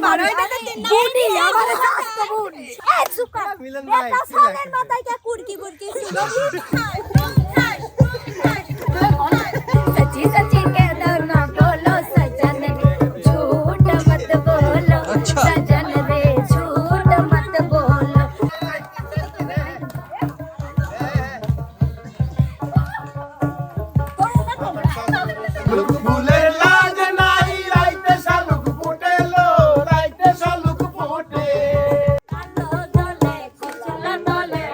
মারো বুনি আমারে সাস্তো বুন এ সুকা বেটা সালের মাথায় কে কুরকি বুরকি শুনো सच्ची सच्ची कहना ना बोलो सजन झूठ मत बोलो सजन रे झूठ मत बोलो फूले लाज नाही राइते शालुक फुटे लो राइते शालुक फुटे दले कुचला दले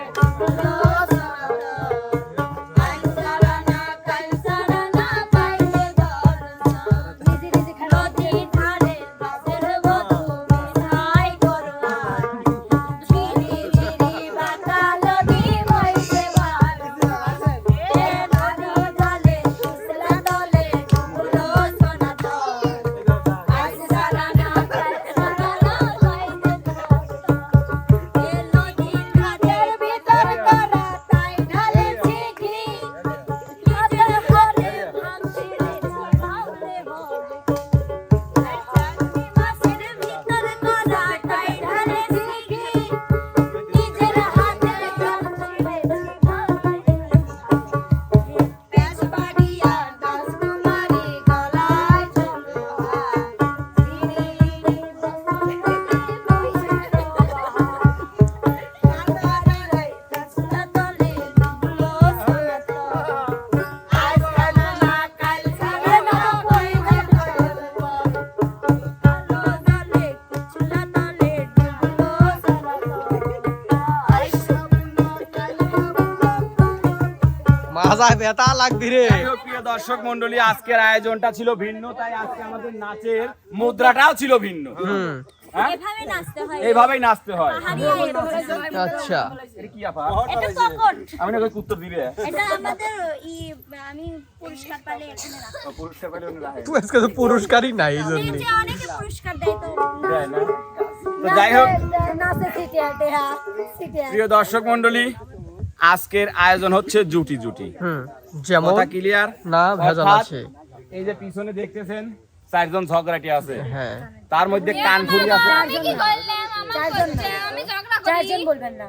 आई सरना कल सरना पाइले दरसा निजी निजी खलो दी ठाड़े बाजर बधु मिठाई करवा झिरी झिरी बाकालो दी मइसे बार ए नानी दले कुचला दले कुलो सोना दो आई सरना कल सरना पाइले এলো দিন রাতের ভিতর করা তাই ঢালে ঠিকই রাতের হলে ভাঙছি রে ছাড়াওলে হবে চাঁদনি মাসের ভিতর করা তাই ঢালে ঠিকই নিজের হাতে ভাঙছি রে ছাড়াওলে পেশ বাড়িয়া দাস কুমারী গলায় চলো মাজা ব্যথা লাগবি রে। প্রিয় দর্শক মন্ডলী, আজকের আয়োজনটা ছিল ভিন্ন, তাই আজকে আমাদের নাচের মুদ্রাটাও ছিল ভিন্ন। হ্যাঁ? এভাবে নাচতে হয় এইভাবেই নাচতে হয়। আচ্ছা এটা কি আপা? এটা ককট আমি না কই উত্তর দিবে। এটা আমাদের আমি পুরস্কার পালে এখানে রাখি পুরস্কার পেলে উনি রাখে। তুই আজকে তো পুরস্কারই নাই এই জন্য। যে অনেকে পুরস্কার দেয় তো দেয় না? তো যাই হোক নাচে সিটিয়া প্রিয় দর্শক মন্ডলী, আজকের আয়োজন হচ্ছে জুটি জুটি। যেমন কথা ক্লিয়ার না ভেজাল অর্থাৎ আছে। এই যে পিছনে দেখতেছেন চারজন ঝগড়াটি আছে, হ্যাঁ তার মধ্যে কানফুরি আছে। চারজন বলবেন না,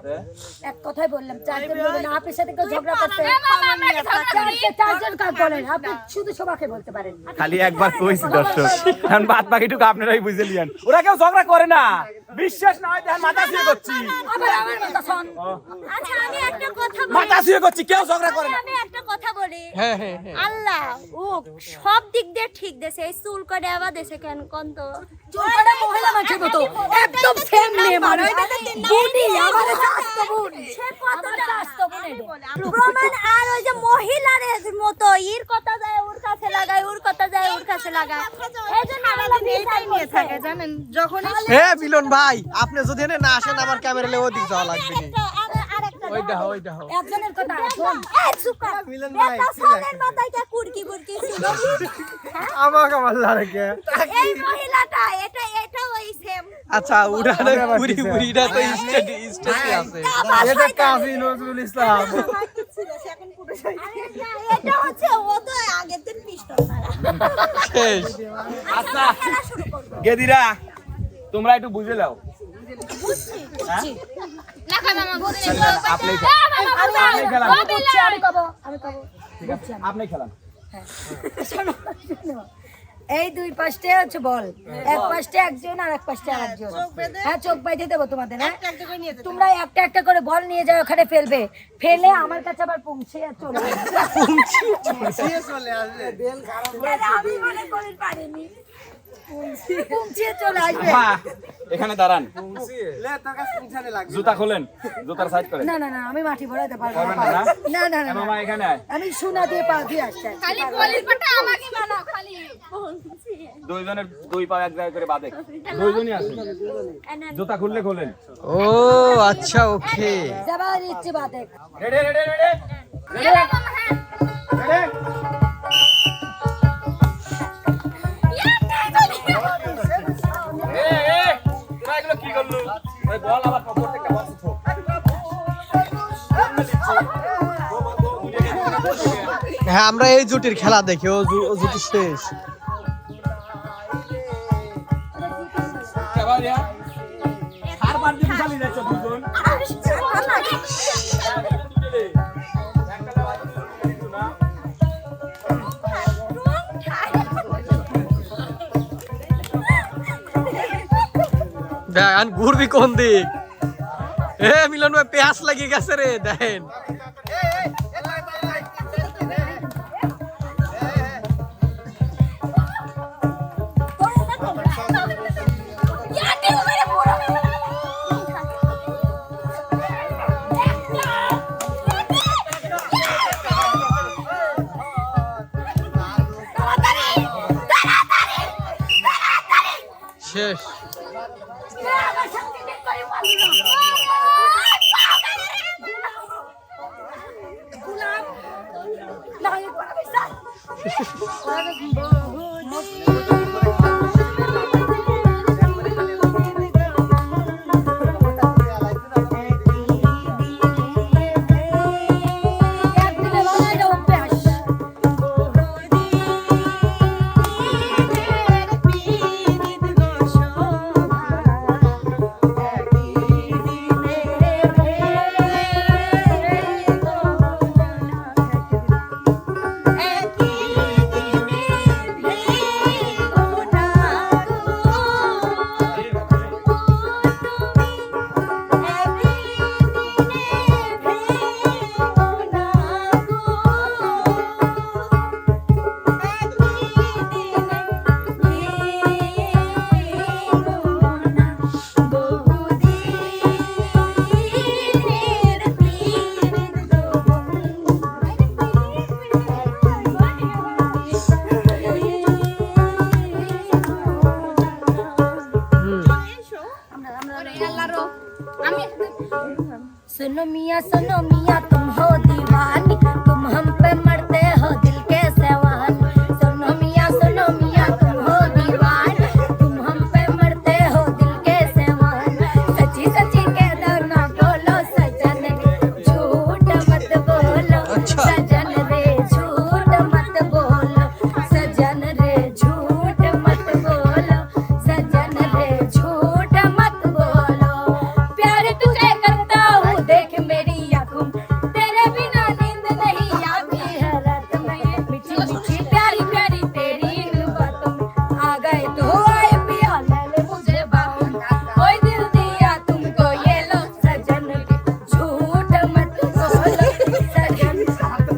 এক কথাই বললাম চারজন বলবেন না। আপনার সাথে কেউ ঝগড়া করতে চারজন কাজ বলেন, আপনি শুধু সবাইকে বলতে পারেন। খালি একবার কইছি দর্শক, এখন বাদ বাকিটুকু আপনারাই বুঝে লিয়েন। ওরা কেউ ঝগড়া করে না, বিশ্বাস না হয় দেখেন মাথা ছুঁয়ে করছি, আবার আমার কথা শোন। আচ্ছা আমি একটা কথা বলি, মাথা ছুঁয়ে করছি, কেউ ঝগড়া করে না। আমি একটা কথা বলি, হ্যাঁ হ্যাঁ হ্যাঁ আল্লাহ ও সব দিক দিয়ে ঠিক দেছে, এই চুল করে আবার দেছে কেন কোন তো চুল কাটা মহিলা মানুষের মতো একদম সেম নিয়ে মারো বুনি আমারে সাস্তো বুন সে কথাটা আসতো বলে প্রমাণ। আর ওই যে মহিলার মতো এর কথা যায় ওর কাছে লাগায়, ওর কথা যায় ওর কাছে লাগায়, এইজন্য আমরা বিচার নিয়ে থাকে জানেন। যখন হে মিলন ভাই, আপনি যদি এনে না আসেন আমার ক্যামেরা লে ওদিক যাওয়া লাগবে না। ওই দেখো একজনের কথা শোন এই সুকা বেটা সালের মাথায় কে কুরকি বুরকি শুনো আমাকে আমার লাগে। এই মহিলাটা এটা ওই সেম। আচ্ছা উড়ালে পুরি পুরিটা তো স্টেটে আছে। এটা কাজী নজরুল ইসলাম। এটা হচ্ছে ও তো আগের দিন পিস্তল মারা। শেষ। আচ্ছা গেদিরা, তোমরা একটু বুঝে নাও। বুঝছি না খানা মাগো আপনি খেলান, আমি কব ঠিক আছে আপনি খেলান। শোনো এই দুই পাশে হচ্ছে বল, এক পাশে একজন আর এক পাশে আরেকজন। হ্যাঁ চোখ বাইধে দেবো তোমাদের। হ্যাঁ তোমরা একটা একটা করে বল নিয়ে যাও, ওখানে ফেলবে, ফেলে আমার কাছে আবার পৌঁছে চলে আসবে। আমি মনে করি পারিনি, পৌঁছিয়ে চলে আসবে। আপা, এখানে দাঁড়ান, জুতা খোলেন, জুতার সাইড করেন। না না না আমি মাটি ভরাতে পারবো পারবেন না। না? না না না মামা এখানে আয়। আমি সোনা দিয়ে পা দিয়ে আসছি। খালি পলির পাটা আমাকে বানাও, খালি দুইজনের দুই পা এক জায়গায় করে বাঁধে, দুইজনই আছে। জুতা খুললে খোলেন। ও আচ্ছা ওকে। যাবার ইচ্ছে বাদে রেডি রেডি রেডি রেডি। কি করলো? ওই বল আবার প্রত্যেকটা বল ছোট। হ্যাঁ আমরা এই জুটির খেলা দেখি, ও জুটি শেষ। দেখেন ঘুরবি কোন দিক এ মিলন ভাই পেঁয়াজ লাগিয়ে গেছে রে দেখেন শেষ सुनो मियाँ तुम हो दीवानी तुम हम पे मरते हो दिल के सवानी सुनो मियाँ तुम हो दीवानी तुम हम पे मरते हो दिल के सवानी सच्ची सच्ची कह दो ना बोलो सजन रे झूठ मत बोलो सजन रे झूठ मत बोलो सजन रे झूठ मत बोलो सजन रे झूठ मत बोलो प्यार तुझे करता हूँ देख मेरी आँखों तेरे बिना नींद नहीं आती है रात में मीठी मीठी प्यारी प्यारी तेरी इन बातों में आ गए तो आए पिया ले ले मुझे बाहों में कोई दिल दिया तुमको ये लो सजन के झूठ मत बोलो सजन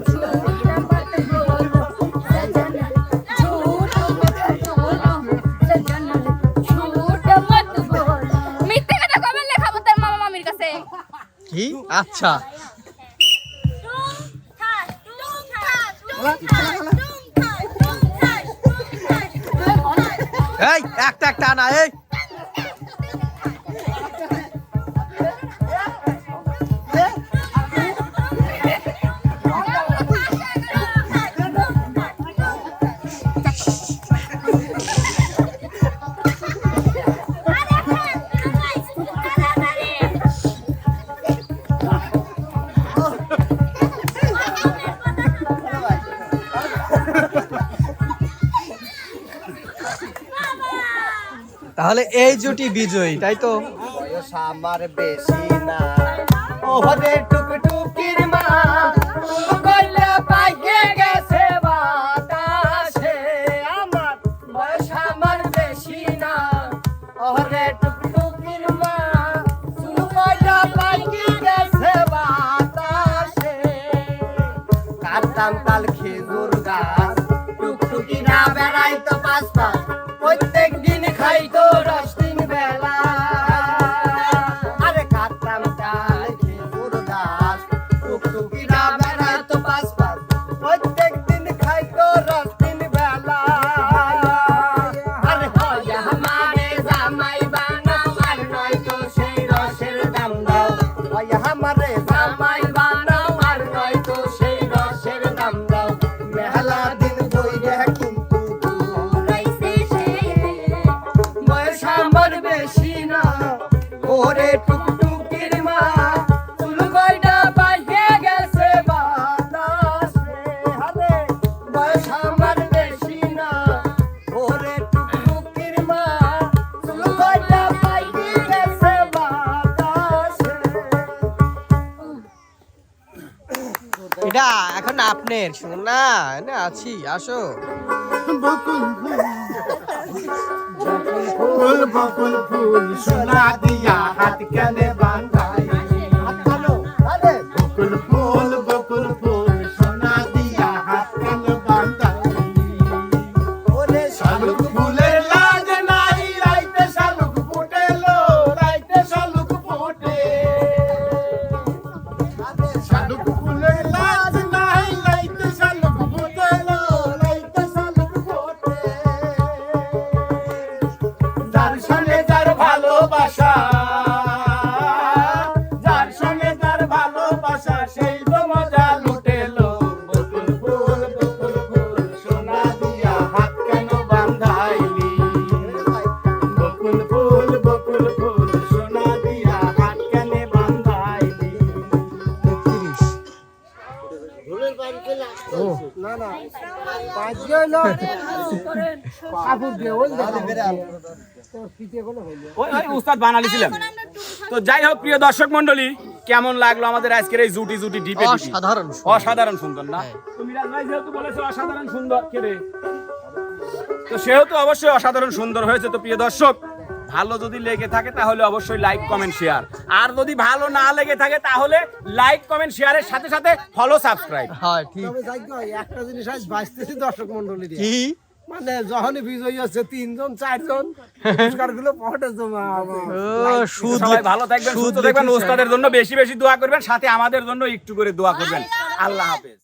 झूठ मत बोलो सजन झूठ मत बोलो सजन झूठ मत बोलो মিথ্যে কথা কবে লেখাবো তোর মামা মামির কাছে কি আচ্ছা এই একটা একটা আনা এই তাহলে এই জুটি বিজয়ী তাই তো বয়স আমার বেশি না ওরে টুকটুকির মা কইলে পাইকে গেছে বাতাসে আমার বয়স আমার বেশি না ওরে টুকটুকির মা কইলে পাইকে গেছে বাতাসে কাটতাম কাল খেজুর গাছ টুকটুকি না বেড়াইতো পাঁচ পাঁচ প্রত্যেক দিন খাইতো রস তিন বেলা আরে কাটতাম কাল খেজুর গাছ টুকটুকিরা বেড়াতো পাঁচ পাঁচ প্রত্যেক দিন খাইতো রস তিন বেলা আরে হয় আমারে জামাই বানাও আর নয়তো সেই রসের দাম দাও হয় আমারে জামাই বানাও আর নয়তো সেই রসের দাম দাও মেলা দিন বইরে কিন্তু বয়স আমার বেশি না ওরে টুকটুকির মা চুল গয়না পাইয়ে গেছে বাতাসে আরে বয়স আমার বেশি না ওরে টুকটুকির মা চুল গয়না এখন আপনার শোনা না আছি আসো বকুল ফুল বকুল ফুল সোনা দিয়া হাত কানে বাঁধাই বকুল ফুল সোনা দিয়া হাত কানে বাঁধাই ওরে শালুক ফুলের লাজ নাই রাইতে শালুক ফুটেলো রাইতে শালুক ফুটে শালুক ফুলের লাজ নাই রাইতে শালুক ফুটেলো রাইতে শালুক ফুটে যার সঙ্গে যার ভালোবাসা যার সঙ্গে যার ভালোবাসা সেই তো মজা লুটেলো বকুল ফুল সোনা দিয়া হাত কেন বাঁধাইলি বকুল ফুল সোনা দিয়া হাত কেন বাঁধাইলি ওই উস্তাদ বানালিছিলাম। তো যাই হোক প্রিয় দর্শক মণ্ডলী, কেমন লাগলো আমাদের আজকের এই জুটি জুটি ডিপে অসাধারণ অসাধারণ সুন্দর না? তো মিরাজ ভাই যেহেতু বলেছে অসাধারণ সুন্দর কেরে, তো সেহেতু অবশ্যই অসাধারণ সুন্দর হয়েছে। তো প্রিয় দর্শক, ভালো যদি লেগে থাকে তাহলে অবশ্যই লাইক কমেন্ট শেয়ার, আর যদি ভালো না লেগে থাকে তাহলে লাইক কমেন্ট শেয়ারের সাথে সাথে ফলো সাবস্ক্রাইব। হ্যাঁ ঠিক তবে যাই হোক, একটা জিনিস আজ বাঁচতেছি দর্শক মন্ডলী কি মানে যখনই বিজয়ী হচ্ছে 3 জন 4 জন পুরস্কার গুলো পকেটে জমা সুদ সবাই ভালো থাকবেন, সুস্থ থাকবেন, ওস্তাদের জন্য বেশি বেশি দোয়া করবেন, সাথে আমাদের জন্য একটু করে দোয়া করবেন। আল্লাহ হাফেজ।